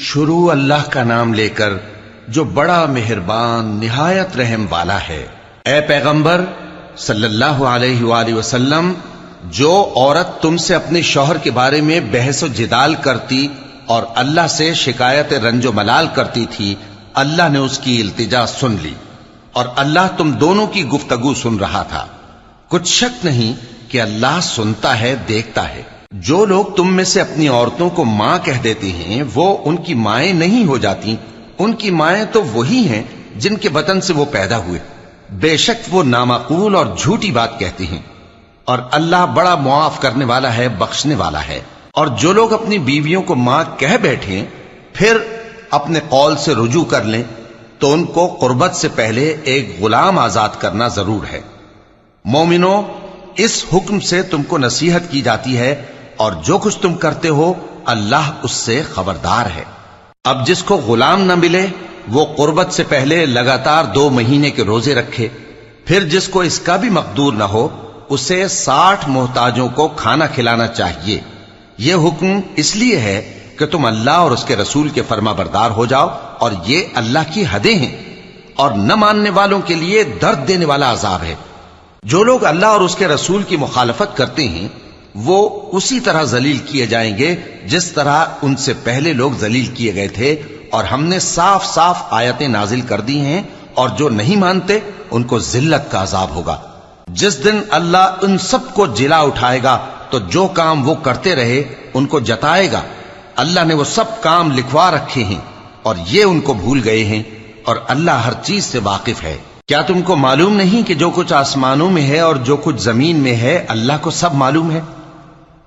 شروع اللہ کا نام لے کر جو بڑا مہربان نہایت رحم والا ہے۔ اے پیغمبر صلی اللہ علیہ وآلہ وسلم، جو عورت تم سے اپنے شوہر کے بارے میں بحث و جدال کرتی اور اللہ سے شکایت رنج و ملال کرتی تھی، اللہ نے اس کی التجا سن لی اور اللہ تم دونوں کی گفتگو سن رہا تھا۔ کچھ شک نہیں کہ اللہ سنتا ہے، دیکھتا ہے۔ جو لوگ تم میں سے اپنی عورتوں کو ماں کہہ دیتے ہیں وہ ان کی مائیں نہیں ہو جاتی، ان کی مائیں تو وہی ہیں جن کے بطن سے وہ پیدا ہوئے۔ بے شک وہ نامعقول اور جھوٹی بات کہتے ہیں، اور اللہ بڑا معاف کرنے والا ہے، بخشنے والا ہے۔ اور جو لوگ اپنی بیویوں کو ماں کہہ بیٹھیں پھر اپنے قول سے رجوع کر لیں تو ان کو قربت سے پہلے ایک غلام آزاد کرنا ضرور ہے۔ مومنو، اس حکم سے تم کو نصیحت کی جاتی ہے اور جو کچھ تم کرتے ہو اللہ اس سے خبردار ہے۔ اب جس کو غلام نہ ملے وہ قربت سے پہلے لگاتار 2 مہینے کے روزے رکھے، پھر جس کو اس کا بھی مقدور نہ ہو اسے 60 محتاجوں کو کھانا کھلانا چاہیے۔ یہ حکم اس لیے ہے کہ تم اللہ اور اس کے رسول کے فرما بردار ہو جاؤ، اور یہ اللہ کی حدیں ہیں، اور نہ ماننے والوں کے لیے درد دینے والا عذاب ہے۔ جو لوگ اللہ اور اس کے رسول کی مخالفت کرتے ہیں وہ اسی طرح ذلیل کیے جائیں گے جس طرح ان سے پہلے لوگ ذلیل کیے گئے تھے، اور ہم نے صاف صاف آیتیں نازل کر دی ہیں، اور جو نہیں مانتے ان کو ذلت کا عذاب ہوگا۔ جس دن اللہ ان سب کو جلا اٹھائے گا تو جو کام وہ کرتے رہے ان کو جتائے گا۔ اللہ نے وہ سب کام لکھوا رکھے ہیں اور یہ ان کو بھول گئے ہیں، اور اللہ ہر چیز سے واقف ہے۔ کیا تم کو معلوم نہیں کہ جو کچھ آسمانوں میں ہے اور جو کچھ زمین میں ہے اللہ کو سب معلوم ہے؟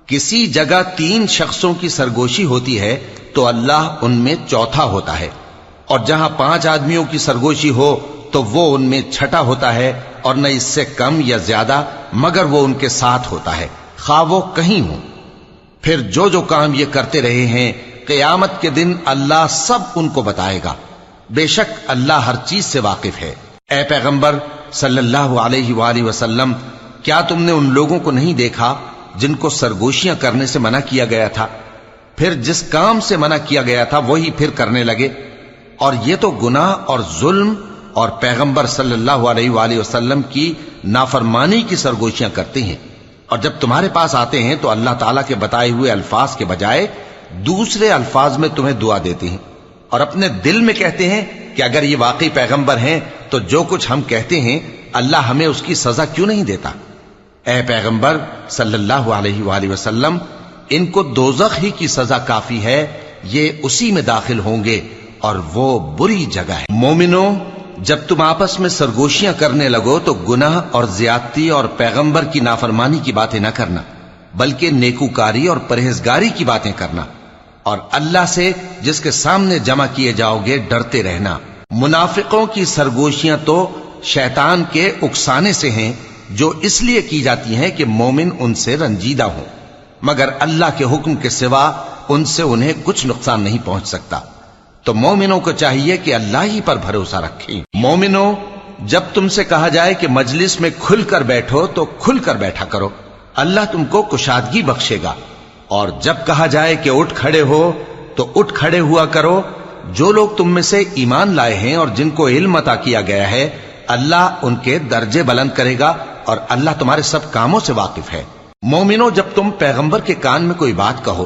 کسی جگہ 3 شخصوں کی سرگوشی ہوتی ہے تو اللہ ان میں چوتھا ہوتا ہے، اور جہاں 5 آدمیوں کی سرگوشی ہو تو وہ ان میں چھٹا ہوتا ہے، اور نہ اس سے کم یا زیادہ مگر وہ ان کے ساتھ ہوتا ہے، خواہ وہ کہیں ہوں۔ پھر جو جو کام یہ کرتے رہے ہیں قیامت کے دن اللہ سب ان کو بتائے گا۔ بے شک اللہ ہر چیز سے واقف ہے۔ اے پیغمبر صلی اللہ علیہ وآلہ وسلم، کیا تم نے ان لوگوں کو نہیں دیکھا جن کو سرگوشیاں کرنے سے منع کیا گیا تھا، پھر جس کام سے منع کیا گیا تھا وہی پھر کرنے لگے؟ اور یہ تو گناہ اور ظلم اور پیغمبر صلی اللہ علیہ وآلہ وسلم کی نافرمانی کی سرگوشیاں کرتے ہیں، اور جب تمہارے پاس آتے ہیں تو اللہ تعالیٰ کے بتائے ہوئے الفاظ کے بجائے دوسرے الفاظ میں تمہیں دعا دیتے ہیں، اور اپنے دل میں کہتے ہیں کہ اگر یہ واقعی پیغمبر ہیں تو جو کچھ ہم کہتے ہیں اللہ ہمیں اس کی سزا کیوں نہیں دیتا؟ اے پیغمبر صلی اللہ علیہ وآلہ وسلم، ان کو دوزخ ہی کی سزا کافی ہے، یہ اسی میں داخل ہوں گے اور وہ بری جگہ ہے۔ مومنو، جب تم آپس میں سرگوشیاں کرنے لگو تو گناہ اور زیادتی اور پیغمبر کی نافرمانی کی باتیں نہ کرنا، بلکہ نیکوکاری اور پرہیزگاری کی باتیں کرنا، اور اللہ سے جس کے سامنے جمع کیے جاؤ گے ڈرتے رہنا۔ منافقوں کی سرگوشیاں تو شیطان کے اکسانے سے ہیں جو اس لیے کی جاتی ہیں کہ مومن ان سے رنجیدہ ہوں، مگر اللہ کے حکم کے سوا ان سے انہیں کچھ نقصان نہیں پہنچ سکتا۔ تو مومنوں کو چاہیے کہ اللہ ہی پر بھروسہ رکھیں۔ مومنوں، جب تم سے کہا جائے کہ مجلس میں کھل کر بیٹھو تو کھل کر بیٹھا کرو، اللہ تم کو کشادگی بخشے گا، اور جب کہا جائے کہ اٹھ کھڑے ہو تو اٹھ کھڑے ہوا کرو۔ جو لوگ تم میں سے ایمان لائے ہیں اور جن کو علم عطا کیا گیا ہے اللہ ان کے درجے بلند کرے گا، اور اللہ تمہارے سب کاموں سے واقف ہے۔ مومنوں، جب تم پیغمبر کے کان میں کوئی بات کہو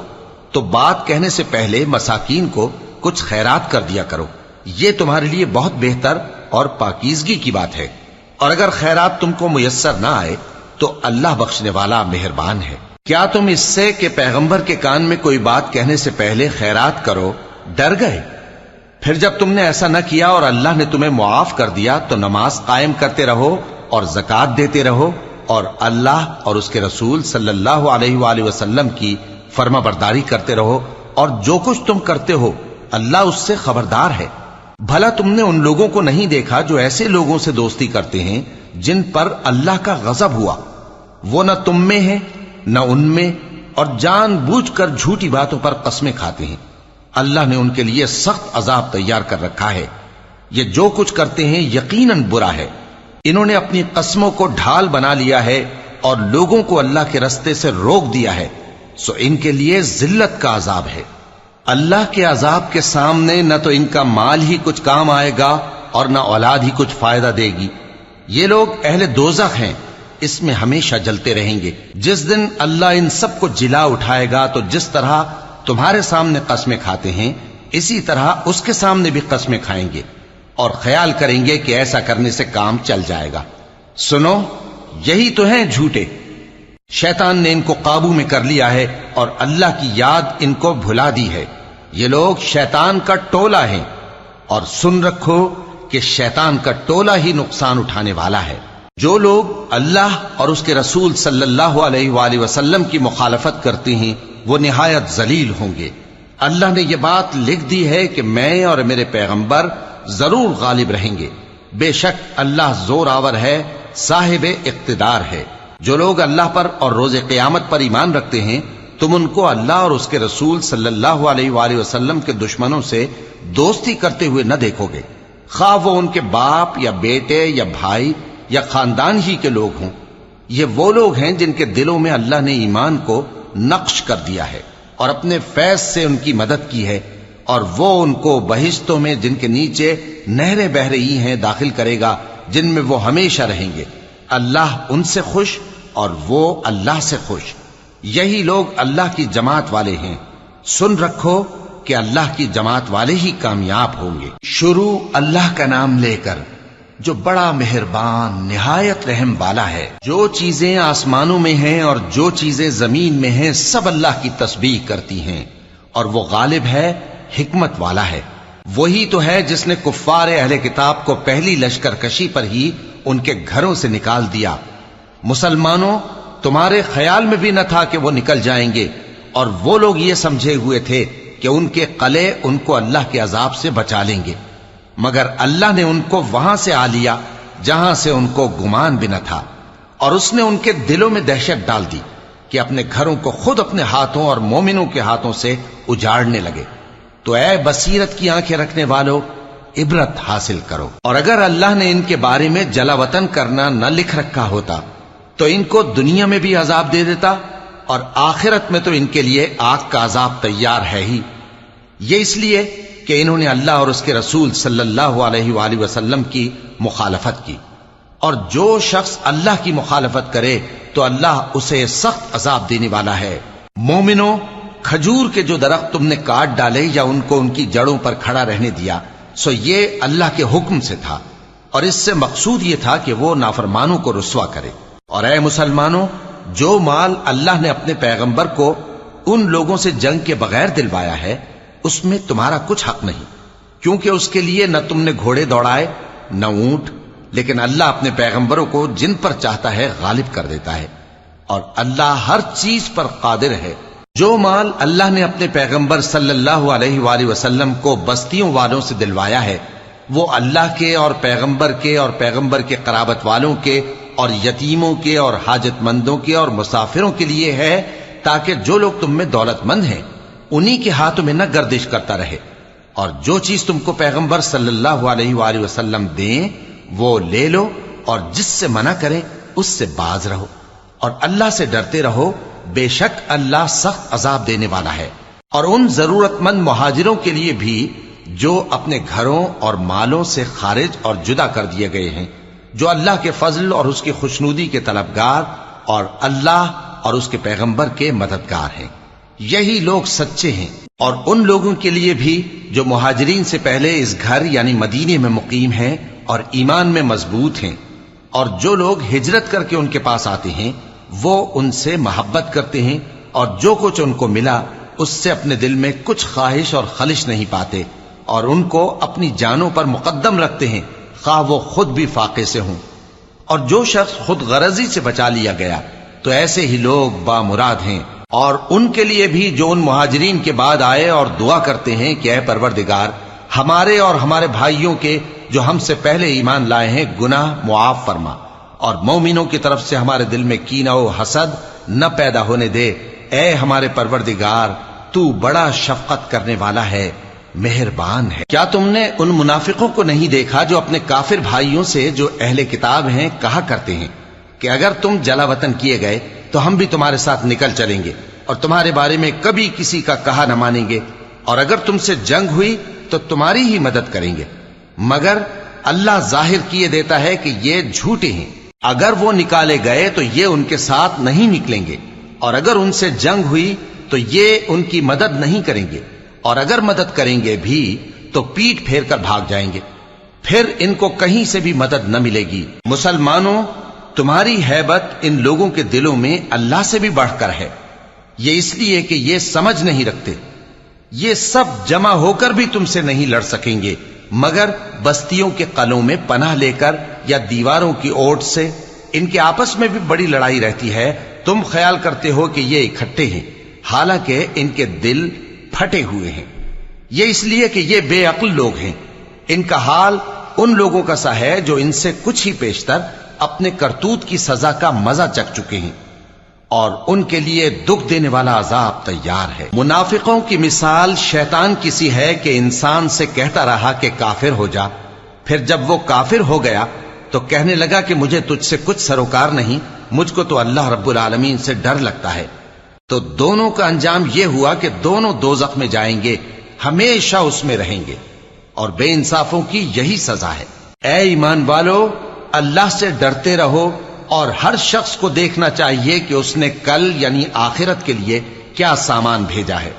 تو بات کہنے سے پہلے مساکین کو کچھ خیرات کر دیا کرو، یہ تمہارے لیے بہت بہتر اور پاکیزگی کی بات ہے، اور اگر خیرات تم کو میسر نہ آئے تو اللہ بخشنے والا مہربان ہے۔ کیا تم اس سے کہ پیغمبر کے کان میں کوئی بات کہنے سے پہلے خیرات کرو ڈر گئے؟ پھر جب تم نے ایسا نہ کیا اور اللہ نے تمہیں معاف کر دیا تو نماز قائم کرتے رہو اور زکوٰۃ دیتے رہو، اور اللہ اور اس کے رسول صلی اللہ علیہ وآلہ وسلم کی فرما برداری کرتے رہو، اور جو کچھ تم کرتے ہو اللہ اس سے خبردار ہے۔ بھلا تم نے ان لوگوں کو نہیں دیکھا جو ایسے لوگوں سے دوستی کرتے ہیں جن پر اللہ کا غضب ہوا؟ وہ نہ تم میں ہیں نہ ان میں، اور جان بوجھ کر جھوٹی باتوں پر قسمیں کھاتے ہیں۔ اللہ نے ان کے لیے سخت عذاب تیار کر رکھا ہے۔ یہ جو کچھ کرتے ہیں یقیناً برا ہے۔ انہوں نے اپنی قسموں کو ڈھال بنا لیا ہے اور لوگوں کو اللہ کے رستے سے روک دیا ہے، سو ان کے لیے ذلت کا عذاب ہے۔ اللہ کے عذاب کے سامنے نہ تو ان کا مال ہی کچھ کام آئے گا اور نہ اولاد ہی کچھ فائدہ دے گی۔ یہ لوگ اہل دوزخ ہیں، اس میں ہمیشہ جلتے رہیں گے۔ جس دن اللہ ان سب کو جلا اٹھائے گا تو جس طرح تمہارے سامنے قسمیں کھاتے ہیں اسی طرح اس کے سامنے بھی قسمیں کھائیں گے اور خیال کریں گے کہ ایسا کرنے سے کام چل جائے گا۔ سنو، یہی تو ہیں جھوٹے۔ شیطان نے ان کو قابو میں کر لیا ہے اور اللہ کی یاد ان کو بھلا دی ہے۔ یہ لوگ شیطان کا ٹولہ ہیں، اور سن رکھو کہ شیطان کا ٹولہ ہی نقصان اٹھانے والا ہے۔ جو لوگ اللہ اور اس کے رسول صلی اللہ علیہ وآلہ وسلم کی مخالفت کرتے ہیں وہ نہایت ذلیل ہوں گے۔ اللہ نے یہ بات لکھ دی ہے کہ میں اور میرے پیغمبر ضرور غالب رہیں گے۔ بے شک اللہ زور آور ہے، صاحب اقتدار ہے۔ جو لوگ اللہ پر اور روز قیامت پر ایمان رکھتے ہیں تم ان کو اللہ اور اس کے رسول صلی اللہ علیہ وآلہ وسلم کے دشمنوں سے دوستی کرتے ہوئے نہ دیکھو گے، خواہ وہ ان کے باپ یا بیٹے یا بھائی یا خاندان ہی کے لوگ ہوں۔ یہ وہ لوگ ہیں جن کے دلوں میں اللہ نے ایمان کو نقش کر دیا ہے اور اپنے فیض سے ان کی مدد کی ہے، اور وہ ان کو بہشتوں میں جن کے نیچے نہریں بہ رہی ہیں داخل کرے گا، جن میں وہ ہمیشہ رہیں گے۔ اللہ ان سے خوش اور وہ اللہ سے خوش۔ یہی لوگ اللہ کی جماعت والے ہیں۔ سن رکھو کہ اللہ کی جماعت والے ہی کامیاب ہوں گے۔ شروع اللہ کا نام لے کر جو بڑا مہربان نہایت رحم والا ہے۔ جو چیزیں آسمانوں میں ہیں اور جو چیزیں زمین میں ہیں سب اللہ کی تسبیح کرتی ہیں، اور وہ غالب ہے، حکمت والا ہے۔ وہی تو ہے جس نے کفار اہل کتاب کو پہلی لشکر کشی پر ہی ان کے گھروں سے نکال دیا۔ مسلمانوں، تمہارے خیال میں بھی نہ تھا کہ وہ نکل جائیں گے، اور وہ لوگ یہ سمجھے ہوئے تھے کہ ان کے قلعے ان کو اللہ کے عذاب سے بچا لیں گے، مگر اللہ نے ان کو وہاں سے آ لیا جہاں سے ان کو گمان بھی نہ تھا، اور اس نے ان کے دلوں میں دہشت ڈال دی کہ اپنے گھروں کو خود اپنے ہاتھوں اور مومنوں کے ہاتھوں سے اجاڑنے لگے۔ تو اے بصیرت کی آنکھیں رکھنے والو، عبرت حاصل کرو۔ اور اگر اللہ نے ان کے بارے میں جلا وطن کرنا نہ لکھ رکھا ہوتا تو ان کو دنیا میں بھی عذاب دے دیتا، اور آخرت میں تو ان کے لیے آگ کا عذاب تیار ہے ہی۔ یہ اس لیے کہ انہوں نے اللہ اور اس کے رسول صلی اللہ علیہ وآلہ وسلم کی مخالفت کی، اور جو شخص اللہ کی مخالفت کرے تو اللہ اسے سخت عذاب دینے والا ہے۔ مومنوں، کھجور کے جو درخت تم نے کاٹ ڈالے یا ان کو ان کی جڑوں پر کھڑا رہنے دیا سو یہ اللہ کے حکم سے تھا، اور اس سے مقصود یہ تھا کہ وہ نافرمانوں کو رسوا کرے۔ اور اے مسلمانوں، جو مال اللہ نے اپنے پیغمبر کو ان لوگوں سے جنگ کے بغیر دلوایا ہے اس میں تمہارا کچھ حق نہیں، کیونکہ اس کے لیے نہ تم نے گھوڑے دوڑائے نہ اونٹ، لیکن اللہ اپنے پیغمبروں کو جن پر چاہتا ہے غالب کر دیتا ہے، اور اللہ ہر چیز پر قادر ہے۔ جو مال اللہ نے اپنے پیغمبر صلی اللہ علیہ وآلہ وسلم کو بستیوں والوں سے دلوایا ہے وہ اللہ کے اور پیغمبر کے قرابت والوں کے اور یتیموں کے اور حاجت مندوں کے اور مسافروں کے لیے ہے، تاکہ جو لوگ تم میں دولت مند ہیں انہی کے ہاتھوں میں نہ گردش کرتا رہے، اور جو چیز تم کو پیغمبر صلی اللہ علیہ وآلہ وسلم دیں وہ لے لو، اور جس سے منع کریں اس سے باز رہو، اور اللہ سے ڈرتے رہو، بے شک اللہ سخت عذاب دینے والا ہے۔ اور ان ضرورت مند مہاجروں کے لیے بھی جو اپنے گھروں اور مالوں سے خارج اور جدا کر دیے گئے ہیں، جو اللہ کے فضل اور اس کی خوشنودی کے طلبگار اور اللہ اور اس کے پیغمبر کے مددگار ہیں، یہی لوگ سچے ہیں۔ اور ان لوگوں کے لیے بھی جو مہاجرین سے پہلے اس گھر یعنی مدینے میں مقیم ہیں اور ایمان میں مضبوط ہیں، اور جو لوگ ہجرت کر کے ان کے پاس آتے ہیں وہ ان سے محبت کرتے ہیں، اور جو کچھ ان کو ملا اس سے اپنے دل میں کچھ خواہش اور خلش نہیں پاتے، اور ان کو اپنی جانوں پر مقدم رکھتے ہیں خواہ وہ خود بھی فاقے سے ہوں۔ اور جو شخص خود غرضی سے بچا لیا گیا تو ایسے ہی لوگ بامراد ہیں۔ اور ان کے لیے بھی جو ان مہاجرین کے بعد آئے اور دعا کرتے ہیں کہ اے پروردگار ہمارے اور ہمارے بھائیوں کے جو ہم سے پہلے ایمان لائے ہیں گناہ معاف فرما، اور مومنوں کی طرف سے ہمارے دل میں کینہ و حسد نہ پیدا ہونے دے، اے ہمارے پروردگار تو بڑا شفقت کرنے والا ہے، مہربان ہے۔ کیا تم نے ان منافقوں کو نہیں دیکھا جو اپنے کافر بھائیوں سے جو اہل کتاب ہیں کہا کرتے ہیں کہ اگر تم جلا وطن کیے گئے تو ہم بھی تمہارے ساتھ نکل چلیں گے اور تمہارے بارے میں کبھی کسی کا کہا نہ مانیں گے، اور اگر تم سے جنگ ہوئی تو تمہاری ہی مدد کریں گے، مگر اللہ ظاہر کیے دیتا ہے کہ یہ جھوٹے ہیں۔ اگر وہ نکالے گئے تو یہ ان کے ساتھ نہیں نکلیں گے، اور اگر ان سے جنگ ہوئی تو یہ ان کی مدد نہیں کریں گے، اور اگر مدد کریں گے بھی تو پیٹ پھیر کر بھاگ جائیں گے، پھر ان کو کہیں سے بھی مدد نہ ملے گی۔ مسلمانوں، تمہاری ہیبت ان لوگوں کے دلوں میں اللہ سے بھی بڑھ کر ہے، یہ اس لیے کہ یہ سمجھ نہیں رکھتے۔ یہ سب جمع ہو کر بھی تم سے نہیں لڑ سکیں گے، مگر بستیوں کے قلعوں میں پناہ لے کر یا دیواروں کی اوٹ سے۔ ان کے آپس میں بھی بڑی لڑائی رہتی ہے، تم خیال کرتے ہو کہ یہ اکٹھے ہیں، حالانکہ ان کے دل پھٹے ہوئے ہیں۔ یہ اس لیے کہ یہ بے عقل لوگ ہیں۔ ان کا حال ان لوگوں کا سا ہے جو ان سے کچھ ہی پیشتر اپنے کرتوت کی سزا کا مزہ چکھ چکے ہیں، اور ان کے لیے دکھ دینے والا عذاب تیار ہے۔ منافقوں کی مثال شیطان کی سی ہے کہ انسان سے کہتا رہا کہ کافر ہو جا، پھر جب وہ کافر ہو گیا تو کہنے لگا کہ مجھے تجھ سے کچھ سروکار نہیں، مجھ کو تو اللہ رب العالمین سے ڈر لگتا ہے۔ تو دونوں کا انجام یہ ہوا کہ دونوں دوزخ میں جائیں گے، ہمیشہ اس میں رہیں گے، اور بے انصافوں کی یہی سزا ہے۔ اے ایمان والو، اللہ سے ڈرتے رہو، اور ہر شخص کو دیکھنا چاہیے کہ اس نے کل یعنی آخرت کے لیے کیا سامان بھیجا ہے،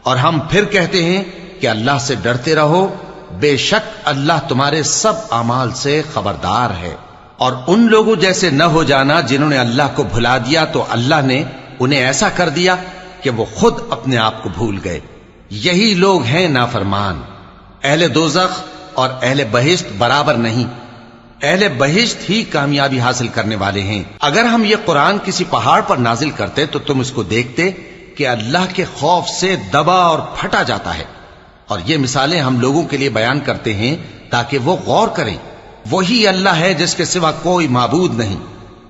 اور ہم پھر کہتے ہیں کہ اللہ سے ڈرتے رہو، بے شک اللہ تمہارے سب اعمال سے خبردار ہے۔ اور ان لوگوں جیسے نہ ہو جانا جنہوں نے اللہ کو بھلا دیا تو اللہ نے انہیں ایسا کر دیا کہ وہ خود اپنے آپ کو بھول گئے۔ یہی لوگ ہیں نافرمان۔ اہل دوزخ اور اہل بہشت برابر نہیں، اہل بہشت ہی کامیابی حاصل کرنے والے ہیں۔ اگر ہم یہ قرآن کسی پہاڑ پر نازل کرتے تو تم اس کو دیکھتے کہ اللہ کے خوف سے دبا اور پھٹا جاتا ہے۔ اور یہ مثالیں ہم لوگوں کے لیے بیان کرتے ہیں تاکہ وہ غور کریں۔ وہی اللہ ہے جس کے سوا کوئی معبود نہیں،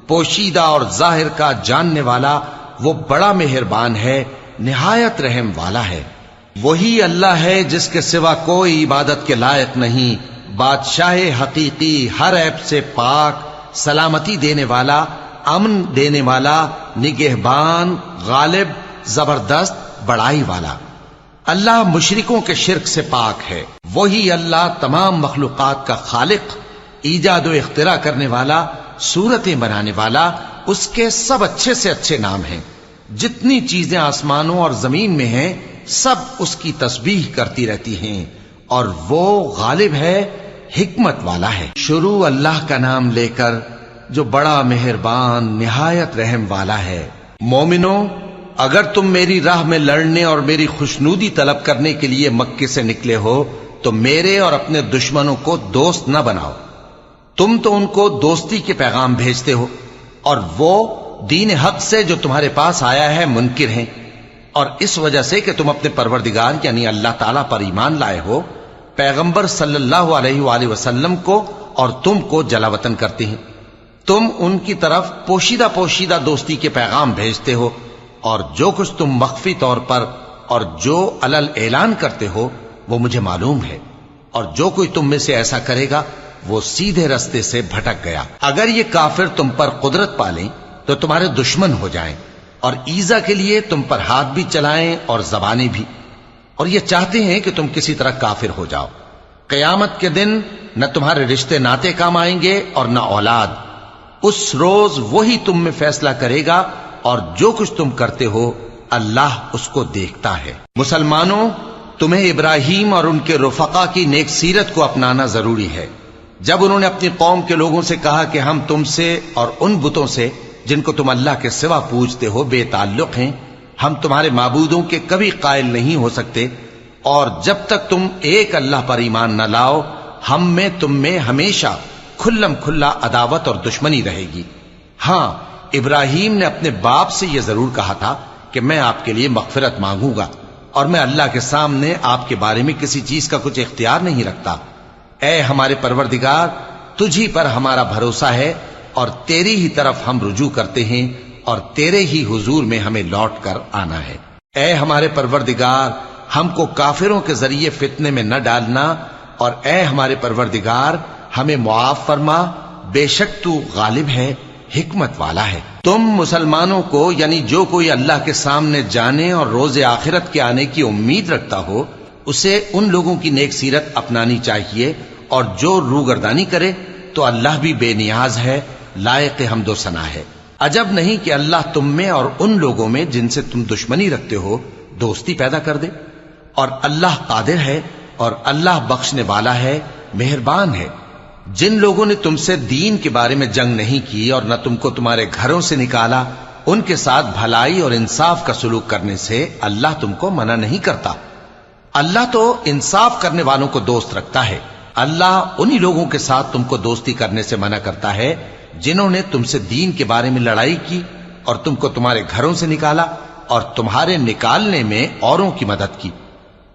پوشیدہ اور ظاہر کا جاننے والا، وہ بڑا مہربان ہے، نہایت رحم والا ہے۔ وہی اللہ ہے جس کے سوا کوئی عبادت کے لائق نہیں، بادشاہ حقیقی، ہر عیب سے پاک، سلامتی دینے والا، امن دینے والا، نگہبان، غالب، زبردست، بڑائی والا۔ اللہ مشرکوں کے شرک سے پاک ہے۔ وہی اللہ تمام مخلوقات کا خالق، ایجاد و اختراع کرنے والا، صورتیں بنانے والا، اس کے سب اچھے سے اچھے نام ہیں۔ جتنی چیزیں آسمانوں اور زمین میں ہیں سب اس کی تسبیح کرتی رہتی ہیں، اور وہ غالب ہے، حکمت والا ہے۔ شروع اللہ کا نام لے کر جو بڑا مہربان نہایت رحم والا ہے۔ مومنو، اگر تم میری راہ میں لڑنے اور میری خوشنودی طلب کرنے کے لیے مکے سے نکلے ہو تو میرے اور اپنے دشمنوں کو دوست نہ بناؤ۔ تم تو ان کو دوستی کے پیغام بھیجتے ہو، اور وہ دین حق سے جو تمہارے پاس آیا ہے منکر ہیں، اور اس وجہ سے کہ تم اپنے پروردگار یعنی اللہ تعالیٰ پر ایمان لائے ہو، پیغمبر صلی اللہ علیہ وآلہ وسلم کو اور تم کو جلا وطن کرتے ہیں۔ تم ان کی طرف پوشیدہ پوشیدہ دوستی کے پیغام بھیجتے ہو، اور جو کچھ تم مخفی طور پر اور جو علل اعلان کرتے ہو وہ مجھے معلوم ہے، اور جو کوئی تم میں سے ایسا کرے گا وہ سیدھے رستے سے بھٹک گیا۔ اگر یہ کافر تم پر قدرت پالیں تو تمہارے دشمن ہو جائیں، اور ایذا کے لیے تم پر ہاتھ بھی چلائیں اور زبانیں بھی، اور یہ چاہتے ہیں کہ تم کسی طرح کافر ہو جاؤ۔ قیامت کے دن نہ تمہارے رشتے ناتے کام آئیں گے اور نہ اولاد۔ اس روز وہی تم میں فیصلہ کرے گا، اور جو کچھ تم کرتے ہو اللہ اس کو دیکھتا ہے۔ مسلمانوں، تمہیں ابراہیم اور ان کے رفقا کی نیک سیرت کو اپنانا ضروری ہے۔ جب انہوں نے اپنی قوم کے لوگوں سے کہا کہ ہم تم سے اور ان بتوں سے جن کو تم اللہ کے سوا پوجتے ہو بے تعلق ہیں، ہم تمہارے معبودوں کے کبھی قائل نہیں ہو سکتے، اور جب تک تم ایک اللہ پر ایمان نہ لاؤ ہم میں تم میں ہمیشہ کھلم کھلا عداوت اور دشمنی رہے گی۔ ہاں، ابراہیم نے اپنے باپ سے یہ ضرور کہا تھا کہ میں آپ کے لیے مغفرت مانگوں گا، اور میں اللہ کے سامنے آپ کے بارے میں کسی چیز کا کچھ اختیار نہیں رکھتا۔ اے ہمارے پروردگار، تجھی پر ہمارا بھروسہ ہے، اور تیری ہی طرف ہم رجوع کرتے ہیں، اور تیرے ہی حضور میں ہمیں لوٹ کر آنا ہے۔ اے ہمارے پروردگار، ہم کو کافروں کے ذریعے فتنے میں نہ ڈالنا، اور اے ہمارے پروردگار ہمیں معاف فرما، بے شک تو غالب ہے، حکمت والا ہے۔ تم مسلمانوں کو یعنی جو کوئی اللہ کے سامنے جانے اور روز آخرت کے آنے کی امید رکھتا ہو اسے ان لوگوں کی نیک سیرت اپنانی چاہیے، اور جو روگردانی کرے تو اللہ بھی بے نیاز ہے، لائق حمد و ثنا ہے۔ عجب نہیں کہ اللہ تم میں اور ان لوگوں میں جن سے تم دشمنی رکھتے ہو دوستی پیدا کر دے، اور اللہ قادر ہے اور اللہ بخشنے والا ہے، مہربان ہے۔ جن لوگوں نے تم سے دین کے بارے میں جنگ نہیں کی اور نہ تم کو تمہارے گھروں سے نکالا، ان کے ساتھ بھلائی اور انصاف کا سلوک کرنے سے اللہ تم کو منع نہیں کرتا۔ اللہ تو انصاف کرنے والوں کو دوست رکھتا ہے۔ اللہ انہی لوگوں کے ساتھ تم کو دوستی کرنے سے منع کرتا ہے جنہوں نے تم سے دین کے بارے میں لڑائی کی اور تم کو تمہارے گھروں سے نکالا اور تمہارے نکالنے میں اوروں کی مدد کی۔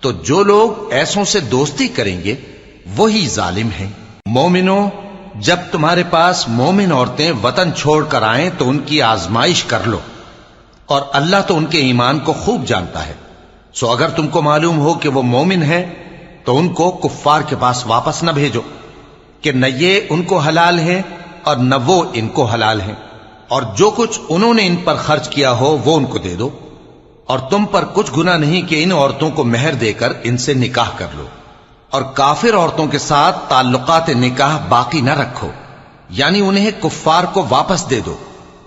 تو جو لوگ ایسوں سے دوستی کریں گے وہی ظالم ہیں۔ مومنوں، جب تمہارے پاس مومن عورتیں وطن چھوڑ کر آئیں تو ان کی آزمائش کر لو، اور اللہ تو ان کے ایمان کو خوب جانتا ہے۔ سو اگر تم کو معلوم ہو کہ وہ مومن ہیں تو ان کو کفار کے پاس واپس نہ بھیجو کہ نہ یہ ان کو حلال ہیں اور نہ وہ ان کو حلال ہیں، اور جو کچھ انہوں نے ان پر خرچ کیا ہو وہ ان کو دے دو، اور تم پر کچھ گناہ نہیں کہ ان عورتوں کو مہر دے کر ان سے نکاح کر لو، اور کافر عورتوں کے ساتھ تعلقات نکاح باقی نہ رکھو، یعنی انہیں کفار کو واپس دے دو،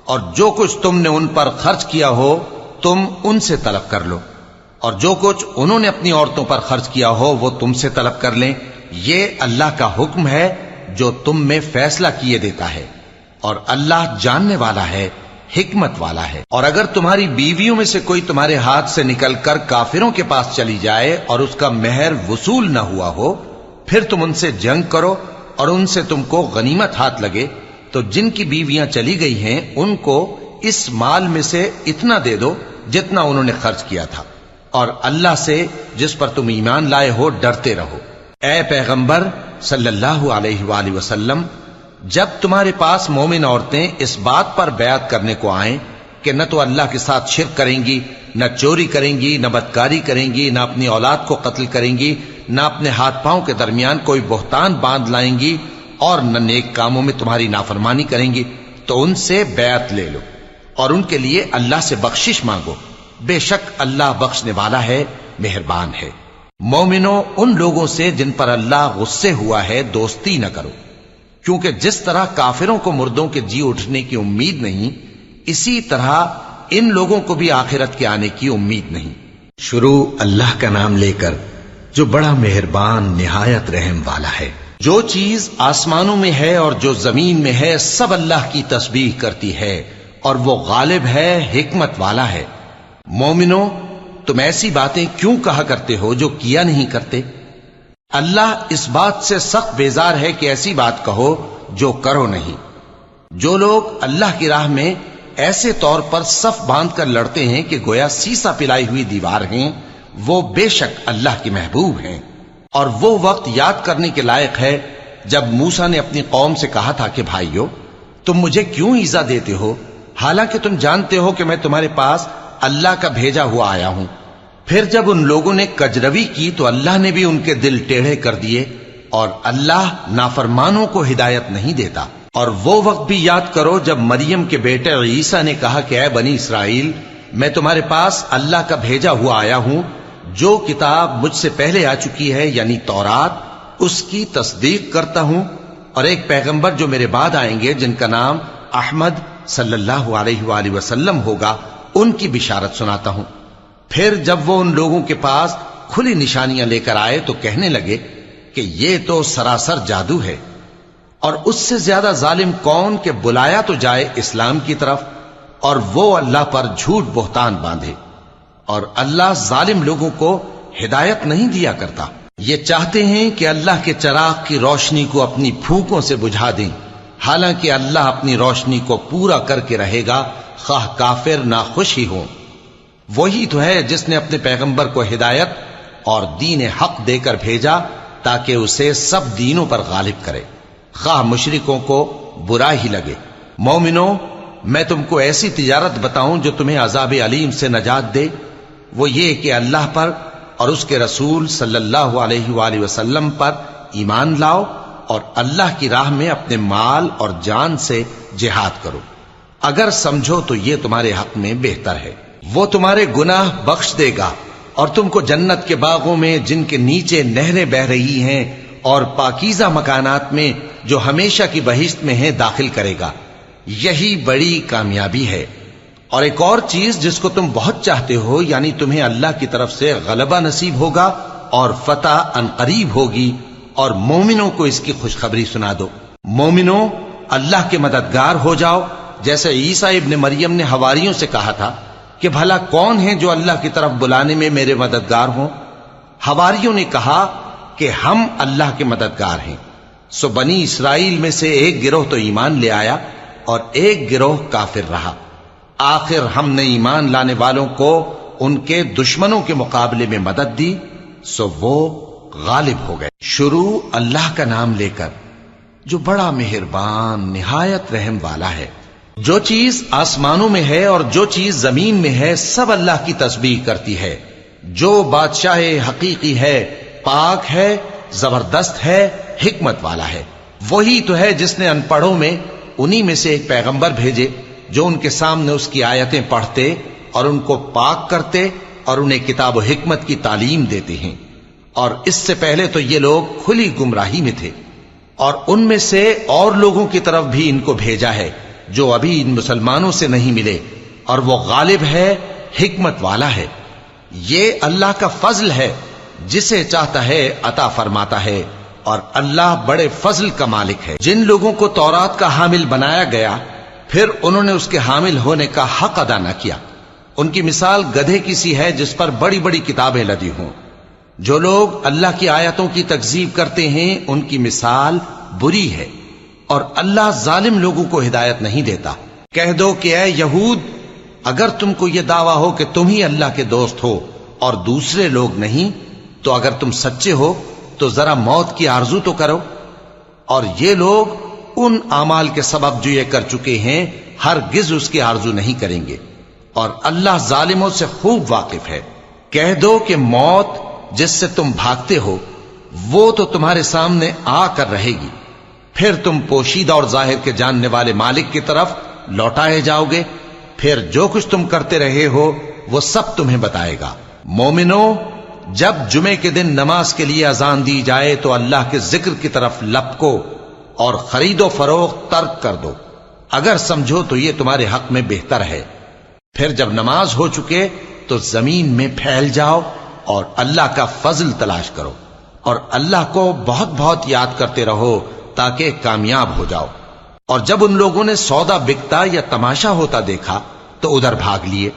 اور جو کچھ تم نے ان پر خرچ کیا ہو تم ان سے طلب کر لو، اور جو کچھ انہوں نے اپنی عورتوں پر خرچ کیا ہو وہ تم سے طلب کر لیں۔ یہ اللہ کا حکم ہے جو تم میں فیصلہ کیے دیتا ہے، اور اللہ جاننے والا ہے، حکمت والا ہے۔ اور اگر تمہاری بیویوں میں سے کوئی تمہارے ہاتھ سے نکل کر کافروں کے پاس چلی جائے اور اس کا مہر وصول نہ ہوا ہو، پھر تم ان سے جنگ کرو اور ان سے تم کو غنیمت ہاتھ لگے، تو جن کی بیویاں چلی گئی ہیں ان کو اس مال میں سے اتنا دے دو جتنا انہوں نے خرچ کیا تھا، اور اللہ سے جس پر تم ایمان لائے ہو ڈرتے رہو۔ اے پیغمبر صلی اللہ علیہ وآلہ وسلم، جب تمہارے پاس مومن عورتیں اس بات پر بیعت کرنے کو آئیں کہ نہ تو اللہ کے ساتھ شرک کریں گی، نہ چوری کریں گی، نہ بدکاری کریں گی، نہ اپنی اولاد کو قتل کریں گی، نہ اپنے ہاتھ پاؤں کے درمیان کوئی بہتان باندھ لائیں گی، اور نہ نیک کاموں میں تمہاری نافرمانی کریں گی، تو ان سے بیعت لے لو اور ان کے لیے اللہ سے بخشش مانگو، بے شک اللہ بخشنے والا ہے، مہربان ہے۔ مومنوں، ان لوگوں سے جن پر اللہ غصے ہوا ہے دوستی نہ کرو، کیونکہ جس طرح کافروں کو مردوں کے جی اٹھنے کی امید نہیں، اسی طرح ان لوگوں کو بھی آخرت کے آنے کی امید نہیں۔ شروع اللہ کا نام لے کر جو بڑا مہربان نہایت رحم والا ہے۔ جو چیز آسمانوں میں ہے اور جو زمین میں ہے سب اللہ کی تسبیح کرتی ہے، اور وہ غالب ہے، حکمت والا ہے۔ مومنوں، تم ایسی باتیں کیوں کہا کرتے ہو جو کیا نہیں کرتے؟ اللہ اس بات سے سخت بیزار ہے کہ ایسی بات کہو جو کرو نہیں۔ جو لوگ اللہ کی راہ میں ایسے طور پر صف باندھ کر لڑتے ہیں کہ گویا سیسا پلائی ہوئی دیوار ہیں، وہ بے شک اللہ کے محبوب ہیں۔ اور وہ وقت یاد کرنے کے لائق ہے جب موسیٰ نے اپنی قوم سے کہا تھا کہ بھائیو، تم مجھے کیوں ایذا دیتے ہو، حالانکہ تم جانتے ہو کہ میں تمہارے پاس اللہ کا بھیجا ہوا آیا ہوں۔ پھر جب ان لوگوں نے کجروی کی تو اللہ نے بھی ان کے دل ٹیڑھے کر دیے، اور اللہ نافرمانوں کو ہدایت نہیں دیتا۔ اور وہ وقت بھی یاد کرو جب مریم کے بیٹے عیسیٰ نے کہا کہ اے بنی اسرائیل، میں تمہارے پاس اللہ کا بھیجا ہوا آیا ہوں، جو کتاب مجھ سے پہلے آ چکی ہے یعنی تورات، اس کی تصدیق کرتا ہوں، اور ایک پیغمبر جو میرے بعد آئیں گے جن کا نام احمد صلی اللہ علیہ وآلہ وسلم ہوگا، ان کی بشارت سناتا ہوں۔ پھر جب وہ ان لوگوں کے پاس کھلی نشانیاں لے کر آئے تو کہنے لگے کہ یہ تو سراسر جادو ہے، اور اس سے زیادہ ظالم کون کہ بلایا تو جائے اسلام کی طرف اور وہ اللہ پر جھوٹ بہتان باندھے، اور اللہ ظالم لوگوں کو ہدایت نہیں دیا کرتا۔ یہ چاہتے ہیں کہ اللہ کے چراغ کی روشنی کو اپنی پھونکوں سے بجھا دیں، حالانکہ اللہ اپنی روشنی کو پورا کر کے رہے گا، خواہ کافر ناخوش ہی ہوں۔ وہی تو ہے جس نے اپنے پیغمبر کو ہدایت اور دین حق دے کر بھیجا تاکہ اسے سب دینوں پر غالب کرے، خواہ مشرکوں کو برا ہی لگے۔ مومنوں، میں تم کو ایسی تجارت بتاؤں جو تمہیں عذاب علیم سے نجات دے، وہ یہ کہ اللہ پر اور اس کے رسول صلی اللہ علیہ وآلہ وسلم پر ایمان لاؤ، اور اللہ کی راہ میں اپنے مال اور جان سے جہاد کرو، اگر سمجھو تو یہ تمہارے حق میں بہتر ہے۔ وہ تمہارے گناہ بخش دے گا اور تم کو جنت کے باغوں میں جن کے نیچے نہریں بہ رہی ہیں اور پاکیزہ مکانات میں جو ہمیشہ کی بہشت میں ہیں داخل کرے گا۔ یہی بڑی کامیابی ہے۔ اور ایک اور چیز جس کو تم بہت چاہتے ہو، یعنی تمہیں اللہ کی طرف سے غلبہ نصیب ہوگا اور فتح عنقریب ہوگی، اور مومنوں کو اس کی خوشخبری سنا دو۔ مومنوں، اللہ کے مددگار ہو جاؤ، جیسے عیسیٰ ابن مریم نے حواریوں سے کہا تھا کہ بھلا کون ہیں جو اللہ کی طرف بلانے میں میرے مددگار ہوں؟ حواریوں نے کہا کہ ہم اللہ کے مددگار ہیں۔ سو بنی اسرائیل میں سے ایک گروہ تو ایمان لے آیا اور ایک گروہ کافر رہا۔ آخر ہم نے ایمان لانے والوں کو ان کے دشمنوں کے مقابلے میں مدد دی، سو وہ غالب ہو گئے۔ شروع اللہ کا نام لے کر جو بڑا مہربان نہایت رحم والا ہے۔ جو چیز آسمانوں میں ہے اور جو چیز زمین میں ہے سب اللہ کی تسبیح کرتی ہے۔ جو بادشاہ حقیقی ہے، پاک ہے، زبردست ہے، حکمت والا ہے۔ وہی تو ہے جس نے ان پڑھوں میں انہی میں سے ایک پیغمبر بھیجے جو ان کے سامنے اس کی آیتیں پڑھتے اور ان کو پاک کرتے اور انہیں کتاب و حکمت کی تعلیم دیتے ہیں۔ اور اس سے پہلے تو یہ لوگ کھلی گمراہی میں تھے، اور ان میں سے اور لوگوں کی طرف بھی ان کو بھیجا ہے جو ابھی ان مسلمانوں سے نہیں ملے، اور وہ غالب ہے، حکمت والا ہے۔ یہ اللہ کا فضل ہے، جسے چاہتا ہے عطا فرماتا ہے، اور اللہ بڑے فضل کا مالک ہے۔ جن لوگوں کو تورات کا حامل بنایا گیا پھر انہوں نے اس کے حامل ہونے کا حق ادا نہ کیا، ان کی مثال گدھے کی سی ہے جس پر بڑی بڑی کتابیں لدی ہوں۔ جو لوگ اللہ کی آیتوں کی تکذیب کرتے ہیں ان کی مثال بری ہے، اور اللہ ظالم لوگوں کو ہدایت نہیں دیتا۔ کہہ دو کہ اے یہود، اگر تم کو یہ دعویٰ ہو کہ تم ہی اللہ کے دوست ہو اور دوسرے لوگ نہیں، تو اگر تم سچے ہو تو ذرا موت کی آرزو تو کرو۔ اور یہ لوگ ان اعمال کے سبب جو یہ کر چکے ہیں ہرگز اس کی آرزو نہیں کریں گے، اور اللہ ظالموں سے خوب واقف ہے۔ کہہ دو کہ موت جس سے تم بھاگتے ہو وہ تو تمہارے سامنے آ کر رہے گی، پھر تم پوشیدہ اور ظاہر کے جاننے والے مالک کی طرف لوٹائے جاؤ گے، پھر جو کچھ تم کرتے رہے ہو وہ سب تمہیں بتائے گا۔ مومنو، جب جمعے کے دن نماز کے لیے اذان دی جائے تو اللہ کے ذکر کی طرف لپکو اور خرید و فروخت ترک کر دو، اگر سمجھو تو یہ تمہارے حق میں بہتر ہے۔ پھر جب نماز ہو چکے تو زمین میں پھیل جاؤ اور اللہ کا فضل تلاش کرو، اور اللہ کو بہت بہت یاد کرتے رہو تاکہ کامیاب ہو جاؤ۔ اور جب ان لوگوں نے سودا بکتا یا تماشا ہوتا دیکھا تو ادھر بھاگ لیے،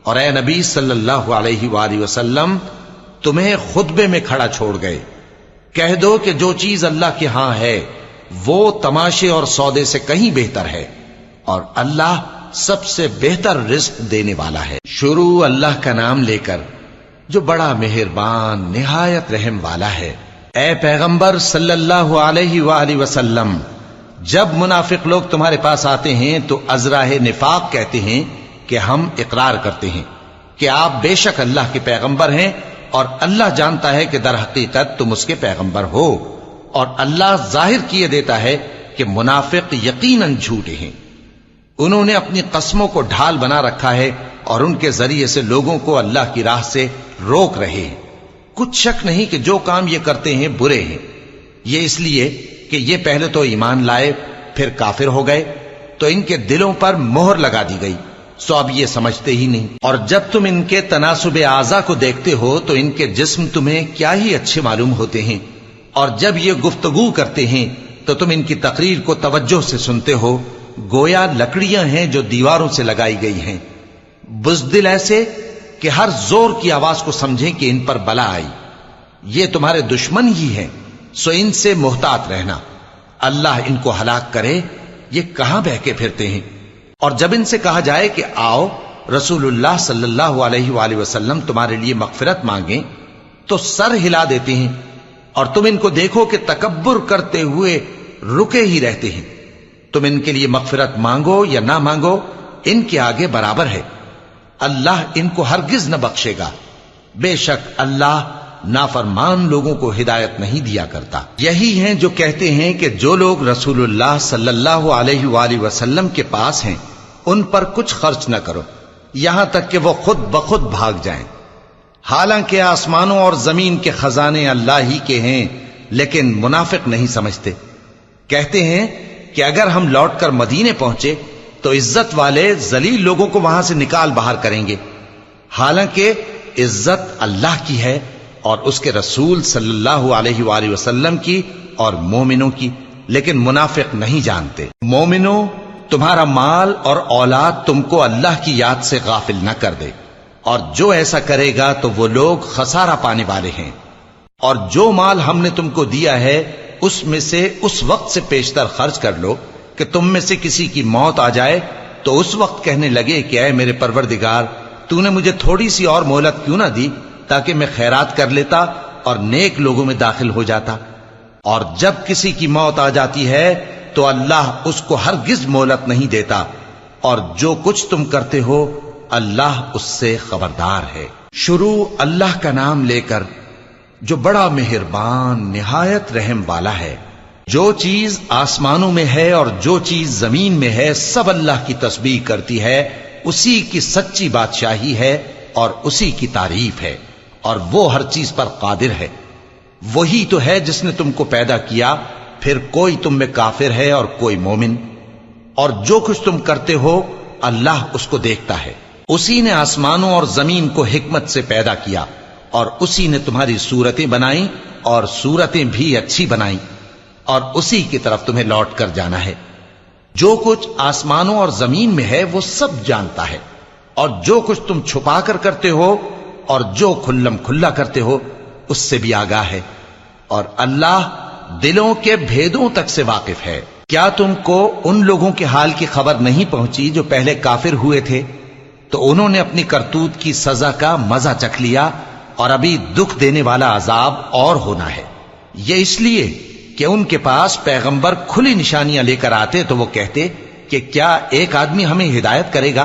اور اے نبی صلی اللہ علیہ وآلہ وسلم تمہیں خطبے میں کھڑا چھوڑ گئے۔ کہہ دو کہ جو چیز اللہ کے ہاں ہے وہ تماشے اور سودے سے کہیں بہتر ہے، اور اللہ سب سے بہتر رزق دینے والا ہے۔ شروع اللہ کا نام لے کر جو بڑا مہربان نہایت رحم والا ہے۔ اے پیغمبر صلی اللہ علیہ وآلہ وسلم، جب منافق لوگ تمہارے پاس آتے ہیں تو ازراہ نفاق کہتے ہیں کہ ہم اقرار کرتے ہیں کہ آپ بے شک اللہ کے پیغمبر ہیں، اور اللہ جانتا ہے کہ در حقیقت تم اس کے پیغمبر ہو، اور اللہ ظاہر کیے دیتا ہے کہ منافق یقیناً جھوٹے ہیں۔ انہوں نے اپنی قسموں کو ڈھال بنا رکھا ہے اور ان کے ذریعے سے لوگوں کو اللہ کی راہ سے روک رہے ہیں۔ کچھ شک نہیں کہ جو کام یہ کرتے ہیں برے ہیں، یہ اس لیے کہ یہ پہلے تو ایمان لائے پھر کافر ہو گئے، تو ان کے دلوں پر مہر لگا دی گئی، سو اب یہ سمجھتے ہی نہیں۔ اور جب تم ان کے تناسب اعضاء کو دیکھتے ہو تو ان کے جسم تمہیں کیا ہی اچھے معلوم ہوتے ہیں، اور جب یہ گفتگو کرتے ہیں تو تم ان کی تقریر کو توجہ سے سنتے ہو، گویا لکڑیاں ہیں جو دیواروں سے لگائی گئی ہیں، بزدل ایسے کہ ہر زور کی آواز کو سمجھیں کہ ان پر بلا آئی۔ یہ تمہارے دشمن ہی ہیں، سو ان سے محتاط رہنا، اللہ ان کو ہلاک کرے، یہ کہاں بہکے پھرتے ہیں۔ اور جب ان سے کہا جائے کہ آؤ رسول اللہ صلی اللہ علیہ وآلہ وسلم تمہارے لیے مغفرت مانگیں، تو سر ہلا دیتے ہیں، اور تم ان کو دیکھو کہ تکبر کرتے ہوئے رکے ہی رہتے ہیں۔ تم ان کے لیے مغفرت مانگو یا نہ مانگو، ان کے آگے برابر ہے، اللہ ان کو ہرگز نہ بخشے گا، بے شک اللہ نافرمان لوگوں کو ہدایت نہیں دیا کرتا۔ یہی ہیں جو کہتے ہیں کہ جو لوگ رسول اللہ صلی اللہ علیہ وآلہ وسلم کے پاس ہیں ان پر کچھ خرچ نہ کرو، یہاں تک کہ وہ خود بخود بھاگ جائیں۔ حالانکہ آسمانوں اور زمین کے خزانے اللہ ہی کے ہیں، لیکن منافق نہیں سمجھتے۔ کہتے ہیں کہ اگر ہم لوٹ کر مدینے پہنچے تو عزت والے ذلیل لوگوں کو وہاں سے نکال باہر کریں گے، حالانکہ عزت اللہ کی ہے اور اس کے رسول صلی اللہ علیہ وآلہ وسلم کی اور مومنوں کی، لیکن منافق نہیں جانتے۔ مومنوں، تمہارا مال اور اولاد تم کو اللہ کی یاد سے غافل نہ کر دے، اور جو ایسا کرے گا تو وہ لوگ خسارہ پانے والے ہیں۔ اور جو مال ہم نے تم کو دیا ہے اس میں سے اس وقت سے پیشتر خرچ کر لو کہ تم میں سے کسی کی موت آ جائے تو اس وقت کہنے لگے کہ اے میرے پروردگار، تو نے مجھے تھوڑی سی اور مہلت کیوں نہ دی تاکہ میں خیرات کر لیتا اور نیک لوگوں میں داخل ہو جاتا۔ اور جب کسی کی موت آ جاتی ہے تو اللہ اس کو ہرگز مہلت نہیں دیتا، اور جو کچھ تم کرتے ہو اللہ اس سے خبردار ہے۔ شروع اللہ کا نام لے کر جو بڑا مہربان نہایت رحم والا ہے۔ جو چیز آسمانوں میں ہے اور جو چیز زمین میں ہے سب اللہ کی تسبیح کرتی ہے، اسی کی سچی بادشاہی ہے اور اسی کی تعریف ہے، اور وہ ہر چیز پر قادر ہے۔ وہی تو ہے جس نے تم کو پیدا کیا، پھر کوئی تم میں کافر ہے اور کوئی مومن، اور جو کچھ تم کرتے ہو اللہ اس کو دیکھتا ہے۔ اسی نے آسمانوں اور زمین کو حکمت سے پیدا کیا، اور اسی نے تمہاری صورتیں بنائیں اور صورتیں بھی اچھی بنائیں، اور اسی کی طرف تمہیں لوٹ کر جانا ہے۔ جو کچھ آسمانوں اور زمین میں ہے وہ سب جانتا ہے، اور جو کچھ تم چھپا کر کرتے ہو اور جو کھلم کھلا کرتے ہو اس سے بھی آگاہ ہے، اور اللہ دلوں کے بھیدوں تک سے واقف ہے۔ کیا تم کو ان لوگوں کے حال کی خبر نہیں پہنچی جو پہلے کافر ہوئے تھے؟ تو انہوں نے اپنی کرتوت کی سزا کا مزہ چکھ لیا، اور ابھی دکھ دینے والا عذاب اور ہونا ہے۔ یہ اس لیے کہ ان کے پاس پیغمبر کھلی نشانیاں لے کر آتے تو وہ کہتے کہ کیا ایک آدمی ہمیں ہدایت کرے گا؟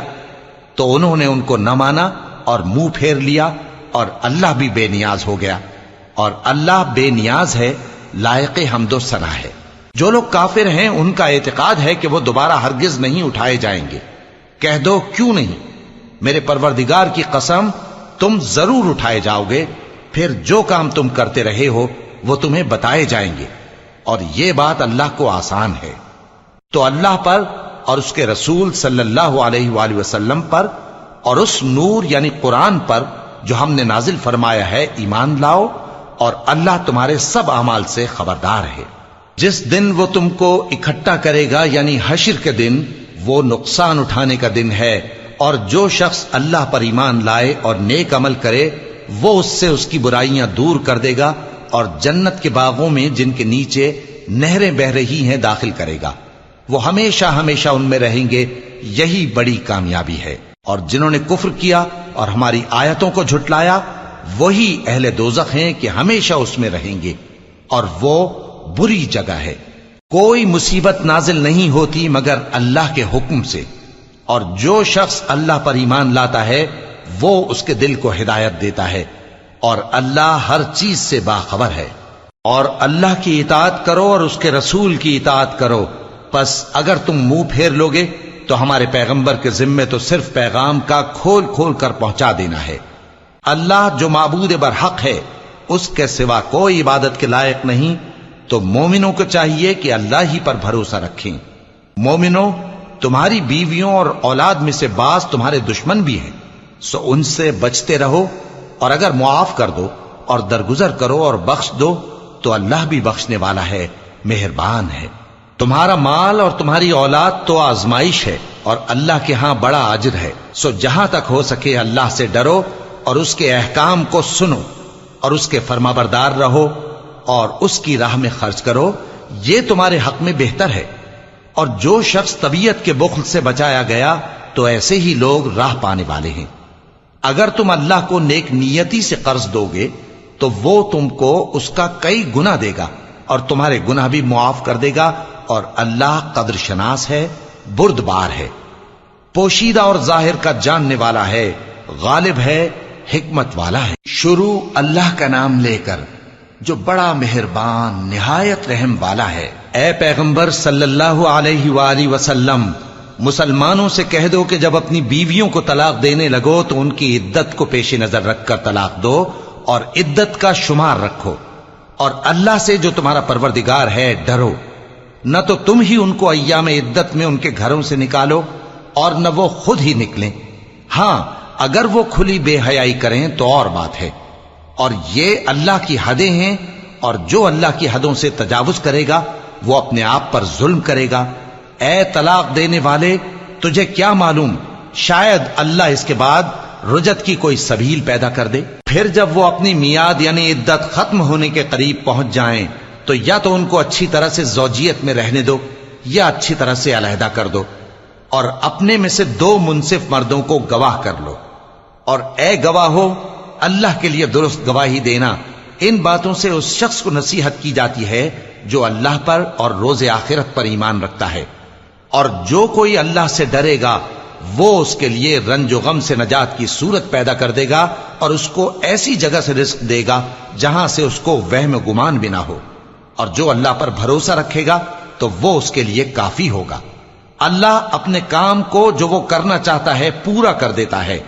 تو انہوں نے ان کو نہ مانا اور منہ پھیر لیا، اور اللہ بھی بے نیاز ہو گیا، اور اللہ بے نیاز ہے، لائق حمد و ثنا ہے۔ جو لوگ کافر ہیں ان کا اعتقاد ہے کہ وہ دوبارہ ہرگز نہیں اٹھائے جائیں گے۔ کہہ دو کیوں نہیں؟ میرے پروردگار کی قسم تم ضرور اٹھائے جاؤ گے، پھر جو کام تم کرتے رہے ہو وہ تمہیں بتائے جائیں گے، اور یہ بات اللہ کو آسان ہے۔ تو اللہ پر اور اس کے رسول صلی اللہ علیہ وآلہ وسلم پر اور اس نور یعنی قرآن پر جو ہم نے نازل فرمایا ہے ایمان لاؤ، اور اللہ تمہارے سب اعمال سے خبردار ہے۔ جس دن وہ تم کو اکٹھا کرے گا یعنی حشر کے دن، وہ نقصان اٹھانے کا دن ہے، اور جو شخص اللہ پر ایمان لائے اور نیک عمل کرے وہ اس سے اس کی برائیاں دور کر دے گا، اور جنت کے باغوں میں جن کے نیچے نہریں بہ رہی ہیں داخل کرے گا۔ وہ ہمیشہ ہمیشہ ان میں رہیں گے، یہی بڑی کامیابی ہے۔ اور جنہوں نے کفر کیا اور ہماری آیتوں کو جھٹلایا وہی اہل دوزخ ہیں کہ ہمیشہ اس میں رہیں گے، اور وہ بری جگہ ہے۔ کوئی مصیبت نازل نہیں ہوتی مگر اللہ کے حکم سے، اور جو شخص اللہ پر ایمان لاتا ہے وہ اس کے دل کو ہدایت دیتا ہے، اور اللہ ہر چیز سے باخبر ہے۔ اور اللہ کی اطاعت کرو اور اس کے رسول کی اطاعت کرو، پس اگر تم منہ پھیر لوگے تو ہمارے پیغمبر کے ذمے تو صرف پیغام کا کھول کھول کر پہنچا دینا ہے۔ اللہ جو معبود برحق ہے اس کے سوا کوئی عبادت کے لائق نہیں، تو مومنوں کو چاہیے کہ اللہ ہی پر بھروسہ رکھیں۔ مومنوں، تمہاری بیویوں اور اولاد میں سے بعض تمہارے دشمن بھی ہیں، سو ان سے بچتے رہو، اور اگر معاف کر دو اور درگزر کرو اور بخش دو تو اللہ بھی بخشنے والا ہے، مہربان ہے۔ تمہارا مال اور تمہاری اولاد تو آزمائش ہے، اور اللہ کے ہاں بڑا اجر ہے، سو جہاں تک ہو سکے اللہ سے ڈرو اور اس کے احکام کو سنو اور اس کے فرمانبردار رہو اور اس کی راہ میں خرچ کرو، یہ تمہارے حق میں بہتر ہے۔ اور جو شخص طبیعت کے بخل سے بچایا گیا تو ایسے ہی لوگ راہ پانے والے ہیں۔ اگر تم اللہ کو نیک نیتی سے قرض دو گے تو وہ تم کو اس کا کئی گنا دے گا اور تمہارے گناہ بھی معاف کر دے گا، اور اللہ قدر شناس ہے، بردبار ہے، پوشیدہ اور ظاہر کا جاننے والا ہے، غالب ہے، حکمت والا ہے۔ شروع اللہ کا نام لے کر جو بڑا مہربان نہایت رحم والا ہے۔ اے پیغمبر صلی اللہ علیہ وآلہ وسلم، مسلمانوں سے کہہ دو کہ جب اپنی بیویوں کو طلاق دینے لگو تو ان کی عدت کو پیش نظر رکھ کر طلاق دو اور عدت کا شمار رکھو، اور اللہ سے جو تمہارا پروردگار ہے ڈرو، نہ تو تم ہی ان کو ایام عدت میں ان کے گھروں سے نکالو اور نہ وہ خود ہی نکلیں، ہاں اگر وہ کھلی بے حیائی کریں تو اور بات ہے، اور یہ اللہ کی حدیں ہیں، اور جو اللہ کی حدوں سے تجاوز کرے گا وہ اپنے آپ پر ظلم کرے گا۔ اے طلاق دینے والے، تجھے کیا معلوم شاید اللہ اس کے بعد رجعت کی کوئی سبیل پیدا کر دے۔ پھر جب وہ اپنی میعاد یعنی عدت ختم ہونے کے قریب پہنچ جائیں تو یا تو ان کو اچھی طرح سے زوجیت میں رہنے دو یا اچھی طرح سے علیحدہ کر دو، اور اپنے میں سے 2 منصف مردوں کو گواہ کر لو، اور اے گواہو اللہ کے لیے درست گواہی دینا۔ ان باتوں سے اس شخص کو نصیحت کی جاتی ہے جو اللہ پر اور روز آخرت پر ایمان رکھتا ہے، اور جو کوئی اللہ سے ڈرے گا وہ اس کے لیے رنج و غم سے نجات کی صورت پیدا کر دے گا، اور اس کو ایسی جگہ سے رزق دے گا جہاں سے اس کو وہم و گمان بھی نہ ہو، اور جو اللہ پر بھروسہ رکھے گا تو وہ اس کے لیے کافی ہوگا۔ اللہ اپنے کام کو جو وہ کرنا چاہتا ہے پورا کر دیتا ہے۔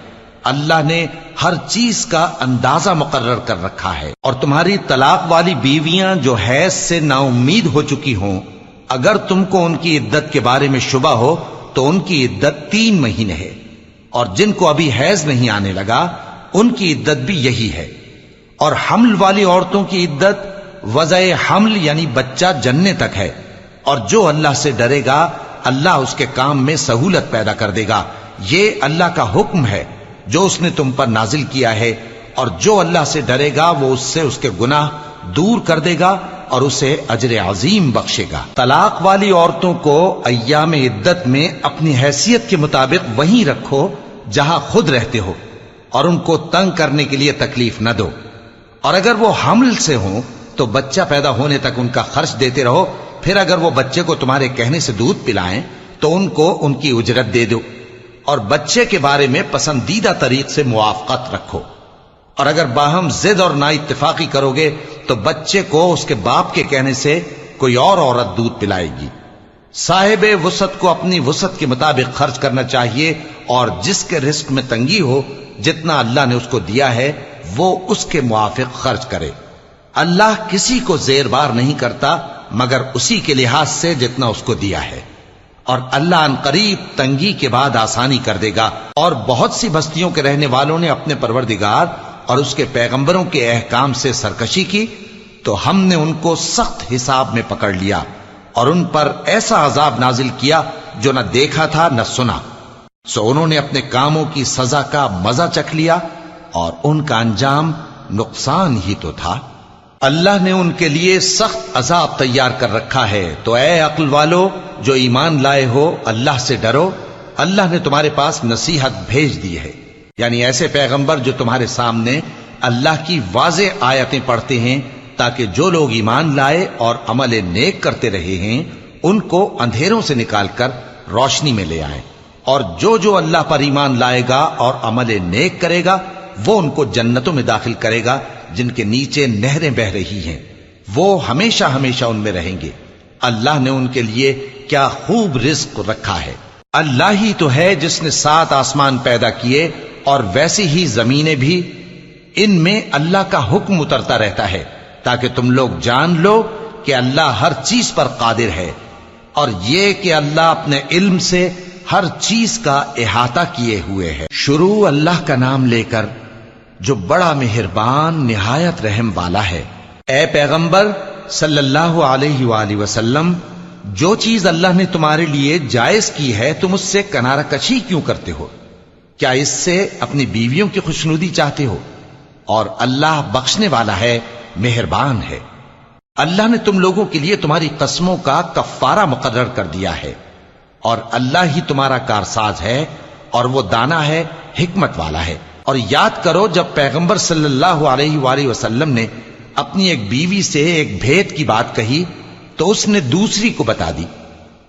اللہ نے ہر چیز کا اندازہ مقرر کر رکھا ہے۔ اور تمہاری طلاق والی بیویاں جو حیض سے نا امید ہو چکی ہوں، اگر تم کو ان کی عدت کے بارے میں شبہ ہو تو ان کی عدت 3 مہینے ہے، اور جن کو ابھی حیض نہیں آنے لگا ان کی عدت بھی یہی ہے۔ اور حمل والی عورتوں کی عدت وضع حمل یعنی بچہ جننے تک ہے، اور جو اللہ سے ڈرے گا اللہ اس کے کام میں سہولت پیدا کر دے گا۔ یہ اللہ کا حکم ہے جو اس نے تم پر نازل کیا ہے، اور جو اللہ سے ڈرے گا وہ اس سے اس کے گناہ دور کر دے گا اور اسے اجر عظیم بخشے گا۔ طلاق والی عورتوں کو ایام عدت میں اپنی حیثیت کے مطابق وہیں رکھو جہاں خود رہتے ہو، اور ان کو تنگ کرنے کے لیے تکلیف نہ دو، اور اگر وہ حمل سے ہوں تو بچہ پیدا ہونے تک ان کا خرچ دیتے رہو، پھر اگر وہ بچے کو تمہارے کہنے سے دودھ پلائیں تو ان کو ان کی اجرت دے دو، اور بچے کے بارے میں پسندیدہ طریق سے موافقت رکھو، اور اگر باہم ضد اور نا اتفاقی کرو گے تو بچے کو اس کے باپ کے کہنے سے کوئی اور عورت دودھ پلائے گی۔ صاحب وسعت کو اپنی وسعت کے مطابق خرچ کرنا چاہیے، اور جس کے رزق میں تنگی ہو جتنا اللہ نے اس کو دیا ہے وہ اس کے موافق خرچ کرے۔ اللہ کسی کو زیر بار نہیں کرتا مگر اسی کے لحاظ سے جتنا اس کو دیا ہے، اور اللہ ان قریب تنگی کے بعد آسانی کر دے گا۔ اور بہت سی بستیوں کے رہنے والوں نے اپنے پروردگار اور اس کے پیغمبروں کے احکام سے سرکشی کی تو ہم نے ان کو سخت حساب میں پکڑ لیا، اور ان پر ایسا عذاب نازل کیا جو نہ دیکھا تھا نہ سنا، سو انہوں نے اپنے کاموں کی سزا کا مزہ چکھ لیا، اور ان کا انجام نقصان ہی تو تھا۔ اللہ نے ان کے لیے سخت عذاب تیار کر رکھا ہے، تو اے عقل والو جو ایمان لائے ہو اللہ سے ڈرو۔ اللہ نے تمہارے پاس نصیحت بھیج دی ہے، یعنی ایسے پیغمبر جو تمہارے سامنے اللہ کی واضح آیتیں پڑھتے ہیں تاکہ جو لوگ ایمان لائے اور عمل نیک کرتے رہے ہیں ان کو اندھیروں سے نکال کر روشنی میں لے آئیں، اور جو اللہ پر ایمان لائے گا اور عمل نیک کرے گا وہ ان کو جنتوں میں داخل کرے گا جن کے نیچے نہریں بہ رہی ہیں، وہ ہمیشہ ہمیشہ ان میں رہیں گے۔ اللہ نے ان کے لیے کیا خوب رزق رکھا ہے۔ اللہ ہی تو ہے جس نے 7 آسمان پیدا کیے اور ویسی ہی زمینیں بھی، ان میں اللہ کا حکم اترتا رہتا ہے تاکہ تم لوگ جان لو کہ اللہ ہر چیز پر قادر ہے، اور یہ کہ اللہ اپنے علم سے ہر چیز کا احاطہ کیے ہوئے ہے۔ شروع اللہ کا نام لے کر جو بڑا مہربان نہایت رحم والا ہے۔ اے پیغمبر صلی اللہ علیہ وآلہ وسلم، جو چیز اللہ نے تمہارے لیے جائز کی ہے تم اس سے کنارہ کشی کیوں کرتے ہو؟ کیا اس سے اپنی بیویوں کی خوشنودی چاہتے ہو؟ اور اللہ بخشنے والا ہے، مہربان ہے۔ اللہ نے تم لوگوں کے لیے تمہاری قسموں کا کفارہ مقرر کر دیا ہے، اور اللہ ہی تمہارا کارساز ہے، اور وہ دانا ہے، حکمت والا ہے۔ اور یاد کرو جب پیغمبر صلی اللہ علیہ وآلہ وسلم نے اپنی ایک بیوی سے ایک بھید کی بات کہی تو اس نے دوسری کو بتا دی،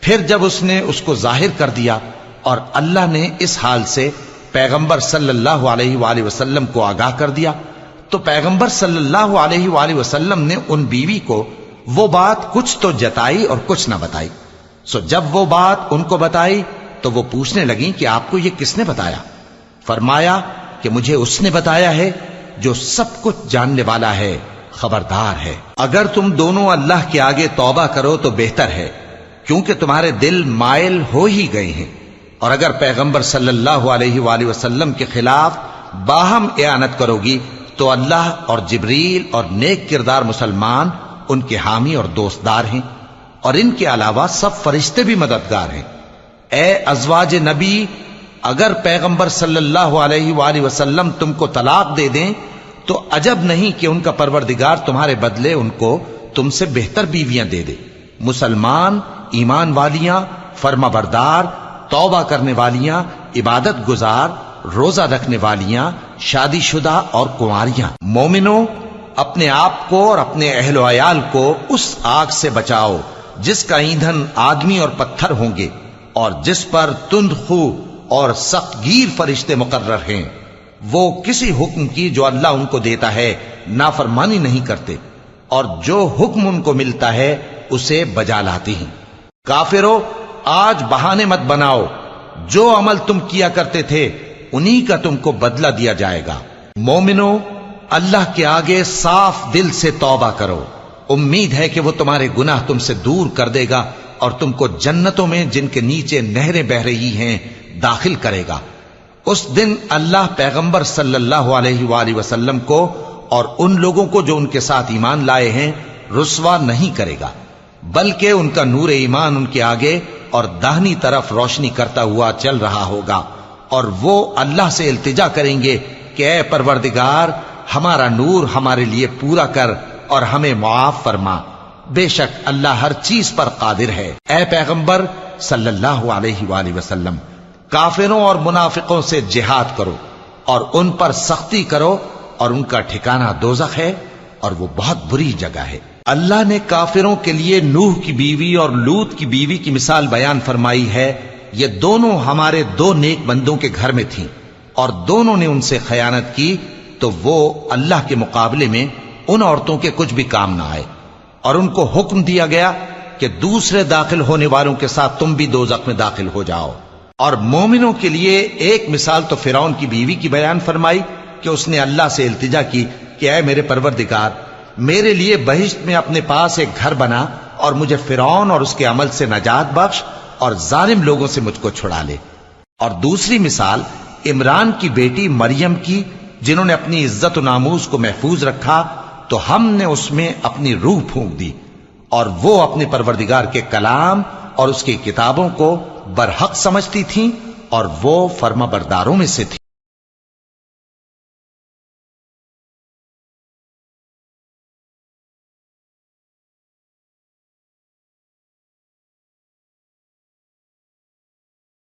پھر جب اس نے اس کو ظاہر کر دیا اور اللہ نے اس حال سے پیغمبر صلی اللہ علیہ وآلہ وسلم کو آگاہ کر دیا تو پیغمبر صلی اللہ علیہ وآلہ وسلم نے ان بیوی کو وہ بات کچھ تو جتائی اور کچھ نہ بتائی۔ سو جب وہ بات ان کو بتائی تو وہ پوچھنے لگیں کہ آپ کو یہ کس نے بتایا؟ فرمایا کہ مجھے اس نے بتایا ہے جو سب کچھ جاننے والا ہے، خبردار ہے۔ اگر تم دونوں اللہ کے آگے توبہ کرو تو بہتر ہے، کیونکہ تمہارے دل مائل ہو ہی گئے ہیں، اور اگر پیغمبر صلی اللہ علیہ وآلہ وسلم کے خلاف باہم اعانت کرو گی تو اللہ اور جبریل اور نیک کردار مسلمان ان کے حامی اور دوستدار ہیں، اور ان کے علاوہ سب فرشتے بھی مددگار ہیں۔ اے ازواج نبی، اگر پیغمبر صلی اللہ علیہ وآلہ وسلم تم کو طلاق دے دیں تو عجب نہیں کہ ان کا پروردگار تمہارے بدلے ان کو تم سے بہتر بیویاں دے دے، مسلمان، ایمان والیاں، فرما بردار، توبہ کرنے والیاں، عبادت گزار، روزہ رکھنے والیاں، شادی شدہ اور کنواریاں۔ مومنوں، اپنے آپ کو اور اپنے اہل و عیال کو اس آگ سے بچاؤ جس کا ایندھن آدمی اور پتھر ہوں گے، اور جس پر تند خو اور سخت گیر فرشتے مقرر ہیں۔ وہ کسی حکم کی جو اللہ ان کو دیتا ہے نافرمانی نہیں کرتے، اور جو حکم ان کو ملتا ہے اسے بجا لاتے ہیں۔ کافرو، آج بہانے مت بناؤ، جو عمل تم کیا کرتے تھے انہی کا تم کو بدلہ دیا جائے گا۔ مومنو، اللہ کے آگے صاف دل سے توبہ کرو، امید ہے کہ وہ تمہارے گناہ تم سے دور کر دے گا اور تم کو جنتوں میں جن کے نیچے نہریں بہ رہی ہیں داخل کرے گا۔ اس دن اللہ پیغمبر صلی اللہ علیہ وآلہ وسلم کو اور ان لوگوں کو جو ان کے ساتھ ایمان لائے ہیں رسوا نہیں کرے گا، بلکہ ان کا نور ایمان ان کے آگے اور داہنی طرف روشنی کرتا ہوا چل رہا ہوگا، اور وہ اللہ سے التجا کریں گے کہ اے پروردگار، ہمارا نور ہمارے لیے پورا کر اور ہمیں معاف فرما، بے شک اللہ ہر چیز پر قادر ہے۔ اے پیغمبر صلی اللہ علیہ وآلہ وسلم، کافروں اور منافقوں سے جہاد کرو اور ان پر سختی کرو، اور ان کا ٹھکانہ دوزخ ہے اور وہ بہت بری جگہ ہے۔ اللہ نے کافروں کے لیے نوح کی بیوی اور لوط کی بیوی کی مثال بیان فرمائی ہے۔ یہ دونوں ہمارے دو نیک بندوں کے گھر میں تھیں، اور دونوں نے ان سے خیانت کی تو وہ اللہ کے مقابلے میں ان عورتوں کے کچھ بھی کام نہ آئے، اور ان کو حکم دیا گیا کہ دوسرے داخل ہونے والوں کے ساتھ تم بھی دوزخ میں داخل ہو جاؤ۔ اور مومنوں کے لیے ایک مثال تو فرعون کی بیوی کی بیان فرمائی کہ اس نے اللہ سے التجا کی کہ اے میرے پروردگار، میرے لیے بہشت میں اپنے پاس ایک گھر بنا اور مجھے فرعون اور اس کے عمل سے نجات بخش اور ظالم لوگوں سے مجھ کو چھڑا لے۔ اور دوسری مثال عمران کی بیٹی مریم کی، جنہوں نے اپنی عزت و ناموس کو محفوظ رکھا تو ہم نے اس میں اپنی روح پھونک دی، اور وہ اپنے پروردگار کے کلام اور اس کی کتابوں کو برحق سمجھتی تھیں، اور وہ فرما برداروں میں سے تھی۔